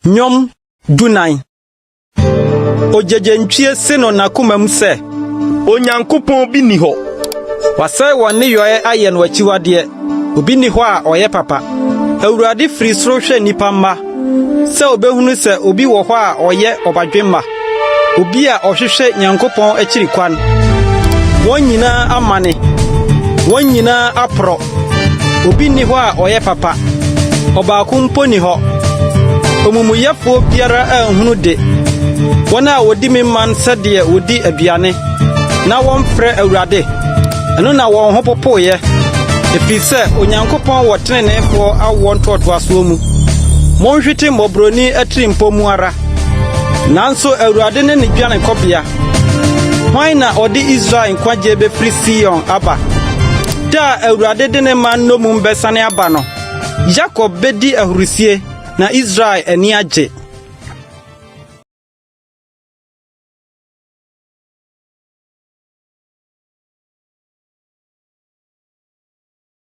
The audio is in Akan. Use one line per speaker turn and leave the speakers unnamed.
Nyom dunai. Ojejentwie seno na kumam se.
Onyankopon bi ni ho.
Wasai woni yoye aye no achiwade. Obi ni ho a oye papa. Awurade firi soro hwe nipa mma. Se obehunu se obi wo ho a oye obadwemma. Obi a ohwehwe Nyankopon akiri kwan. Won nyina amane. Won nyina apro. Obi ni ho a oye papa. Obaako mpo ni ho. Omumuyefo biara ahunu de. Wona wodi memman sede wodi aduane. Na won frɛ Awurade. Eno na won ho popoye. Efi se Onyankopon wo tenenefo awo ntotoaso mu. Monhwete mobroni atrimpo mu ara. Nanso Awurade ne dwane kobia. Hwan na odi Israel nkwaje be firi Sion aba. Da Awurade de ne man no mu mbesane aba no. Jacob bedi ahurusie na Israel ani agye.